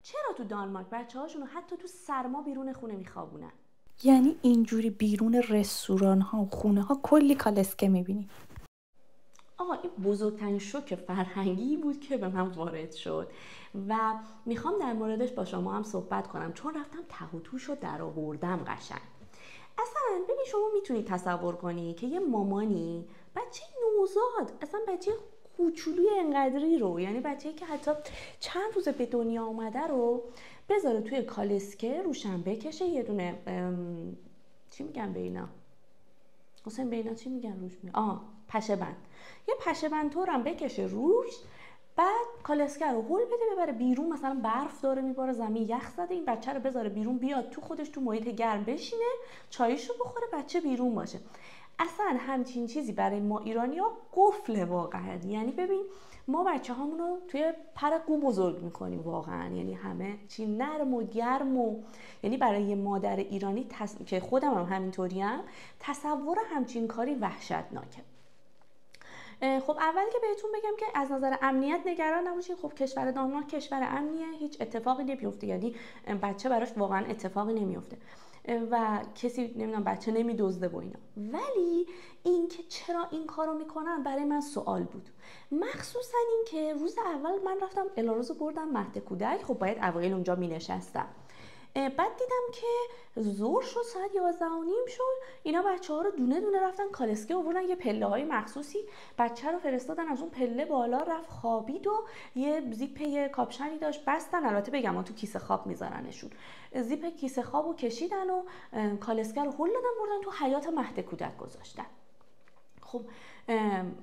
چرا تو دانمارک بچه‌هاشون رو حتی تو سرما بیرون خونه میخوابونن؟ یعنی اینجوری بیرون رستوران ها و خونه ها کلی کالسکه میبینی؟ آقا این بزرگترین شوک فرهنگی بود که به من وارد شد و میخوام در موردش با شما هم صحبت کنم، چون رفتم ته و توش رو در آوردم قشنگ. اصلا ببین، شما میتونید تصور کنی که یه مامانی بچه نوزاد، اصلا بچه کوچولوی انقدری رو، یعنی بچه‌ای که حتی چند روز به دنیا اومده رو بذاره توی کالسکه روشن بکشه، یه دونه چی میگن به اینا؟ حسین به اینا چی میگن روش پشه بند، یه پشه بند طورم بکشه روش، بعد کالسکه رو هول بده ببره بیرون. مثلا برف داره میباره زمین، یخ زده، این بچه رو بذاره بیرون، بیاد تو خودش تو محیط گرم بشینه، چایشو بخوره، بچه بیرون باشه. اصلا همچین چیزی برای ما ایرانی‌ها قفله واقعا. یعنی ببین، ما بچه هامون رو توی پر قو بزرگ میکنیم واقعا، یعنی همه چی نرم و گرم و یعنی برای یه مادر ایرانی که خودم هم همینطوریم، تصور همچین کاری وحشتناکه. خب اول که بهتون بگم که از نظر امنیت نگران نباشین. خب کشور دانمارک کشور امنیه، هیچ اتفاقی نمیفته، یعنی بچه براش واقعا اتفاقی نمیفته و کسی نمیدونم بچه نمیدزده و اینا. ولی این که چرا این کارو میکنن برای من سوال بود، مخصوصا این که روز اول من رفتم الاروز بردم مهد کودک. خب باید اوایل اونجا مینشستم، بعد دیدم که زور شد، ساعت 11:30 شد، اینا بچه ها رو دونه دونه رفتن کالسکه آوردن، یه پله های مخصوصی بچه رو فرستادن از اون پله بالا، رفت خوابید و یه زیپ یه کاپشنی داشت بستن. البته بگم تو کیسه خواب میذارنشون، زیپ کیسه خوابو کشیدن و کالسکه رو هل دادن بردن تو حیاط مهد کودک گذاشتن. خب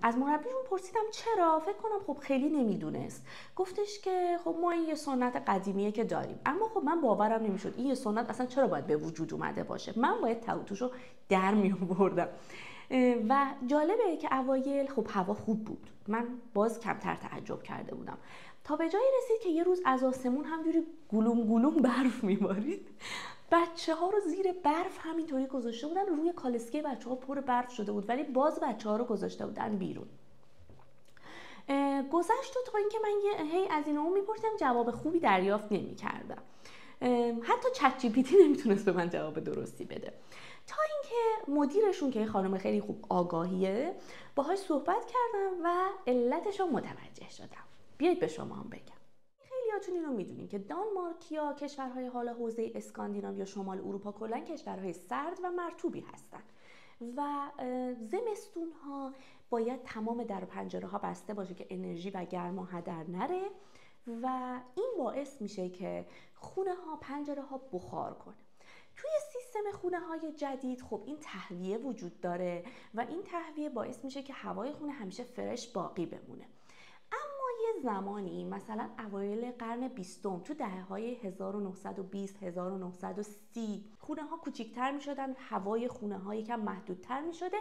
از مربیشون پرسیدم چرا، فکر کنم خب خیلی نمیدونست، گفتش که خب ما این یه سنت قدیمیه که داریم. اما خب من باورم نمیشد این یه سنت اصلا چرا باید به وجود اومده باشه، من باید توتوشو در می آوردم. و جالبه که اوایل خب هوا خوب بود، من باز کمتر تعجب کرده بودم، تا به جایی رسید که یه روز از آسمون همجوری گلوم گلوم برف میبارید، بچه ها رو زیر برف همینطوری گذاشته بودن، روی کالسکه بچه ها پر برف شده بود ولی باز بچه ها رو گذاشته بودن بیرون. گذشت تا اینکه من هی از این اون میپرسیدم، جواب خوبی دریافت نمیکردم، حتی چت جی پی تی نمیتونست به من جواب درستی بده. تا اینکه مدیرشون که خانم خیلی خوب آگاهیه، باهاش صحبت کردم و علتش رو متوجه شدم. بیایید به شما هم بگم. خیلیاتون اینو میدونین که دانمارک یا کشورهای حال حوزه اسکاندیناو یا شمال اروپا کلا کشورهای سرد و مرطوبی هستن و زمستون ها باید تمام در و پنجره ها بسته باشه که انرژی و گرما هدر نره و این باعث میشه که خونه ها، پنجره ها بخار کنه. توی سیستم خونه های جدید خب این تهویه وجود داره و این تهویه باعث میشه که هوای خونه همیشه فرش باقی بمونه. اما یه زمانی مثلا اوایل قرن 20 تو دهه‌های 1920 1930 خونه ها کوچیک‌تر می‌شدن، هوای خونه ها یکم محدودتر می‌شده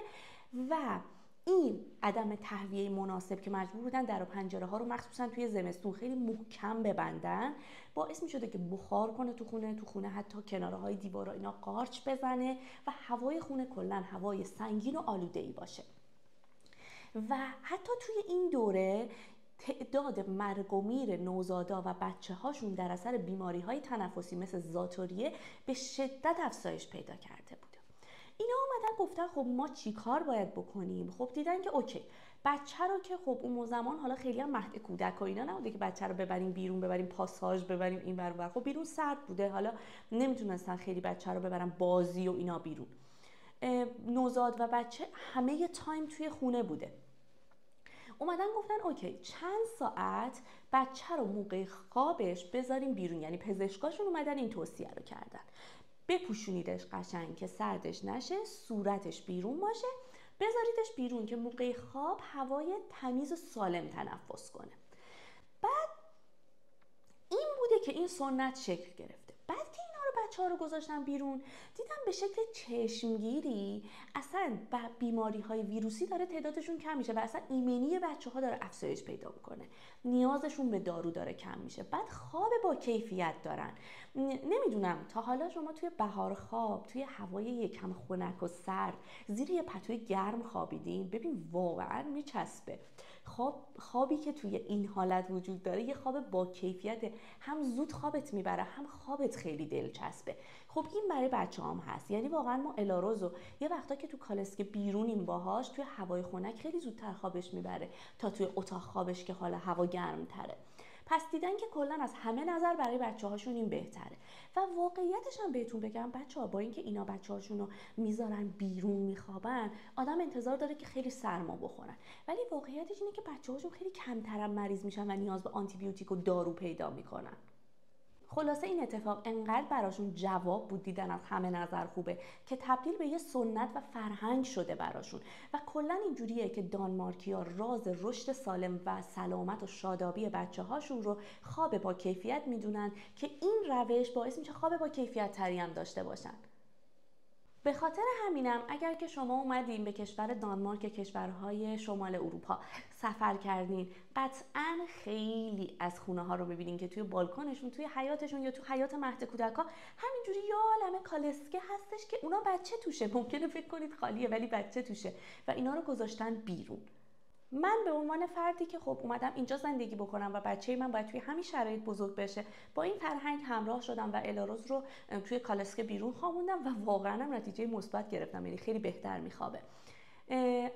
و این عدم تهویه مناسب که مجبور بودن در و پنجره ها رو مخصوصا توی زمستون خیلی محکم ببندن، باعث می‌شده که بخار کنه تو خونه حتی کناره های دیوارا اینا قارچ بزنه و هوای خونه کلا هوای سنگین و آلوده‌ای باشه. و حتی توی این دوره تعداد مرگ و میر نوزادا و بچه هاشون در اثر بیماری های تنفسی مثل زاتوریه به شدت افزایش پیدا کرده بوده. اینا اومدن گفتن خب ما چی کار باید بکنیم؟ خب دیدن که اوکی، بچه رو که خب اون زمان حالا خیلی هم مهد کودک و اینا نبوده که بچه رو ببریم بیرون، ببریم پاساژ، ببریم این ور اون، خب بیرون سرد بوده، حالا نمیتونستن خیلی بچه رو ببرن بازی و اینا بیرون. نوزاد و بچه همه تایم توی خونه بوده. اومدن گفتن اوکی چند ساعت بچه رو موقع خوابش بذاریم بیرون، یعنی پزشکاشون اومدن این توصیه رو کردن، بپوشونیدش قشنگ که سردش نشه، صورتش بیرون باشه، بذاریدش بیرون که موقع خواب هوای تمیز و سالم تنفس کنه. بعد این بوده که این سنت شکل گرفته. بعد که بچه ها رو گذاشتن بیرون، دیدم به شکل چشمگیری اصلا بیماری های ویروسی داره تعدادشون کم میشه و اصلا ایمنی بچه ها داره افزایش پیدا میکنه، نیازشون به دارو داره کم میشه، بعد خواب با کیفیت دارن. نمیدونم تا حالا شما توی بهار خواب توی هوای یکم خنک و سرد زیر یه پتوی گرم خوابیدین؟ ببین واقعا میچسبه. خوابی که توی این حالت وجود داره یه خواب با کیفیت، هم زود خوابت میبره، هم خوابت خیلی دلچسبه. خب این برای بچه‌هام هست. یعنی واقعا ما الاروزو یه وقتا که تو کالسکه بیرونیم باهاش، توی هوای خنک خیلی زودتر خوابش میبره تا توی اتاق خوابش که حالا هوا گرم تره. پس دیدن که کلا از همه نظر برای بچه‌هاشون این بهتره. و واقعیتش هم بهتون بگم بچه‌ها، با اینکه اینا بچه‌هاشون رو میذارن بیرون میخوابن، آدم انتظار داره که خیلی سرما بخورن، ولی واقعیتش اینه که بچه‌هاشون خیلی کمتر مریض میشن و نیاز به آنتی بیوتیک و دارو پیدا میکنن. خلاصه این اتفاق انقدر براشون جواب بود، دیدن از همه نظر خوبه، که تبدیل به یه سنت و فرهنگ شده براشون. و کلا اینجوریه که دانمارکی‌ها راز رشد سالم و سلامت و شادابی بچه‌هاشون رو خواب با کیفیت میدونن که این روش باعث میشه خواب با کیفیت تری هم داشته باشن. به خاطر همینم اگر که شما اومدین به کشور دانمارک، کشورهای شمال اروپا سفر کردین، قطعاً خیلی از خونه ها رو ببینین که توی بالکنشون، توی حیاطشون یا توی حیاط مهد کودک‌ها همینجوری یه عالمه کالسکه هستش که اونا بچه توشه. ممکنه فکر کنید خالیه ولی بچه توشه و اینا رو گذاشتن بیرون. من به عنوان فردی که خب اومدم اینجا زندگی بکنم و بچه من باید توی همین شرایط بزرگ بشه، با این فرهنگ همراه شدم و الاروز رو توی کالسکه بیرون خوابوندم و واقعا هم نتیجه مثبت گرفتم، یعنی خیلی بهتر میخوابه.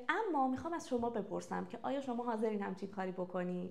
اما میخوام از شما بپرسم که آیا شما حاضرین همچین کاری بکنید؟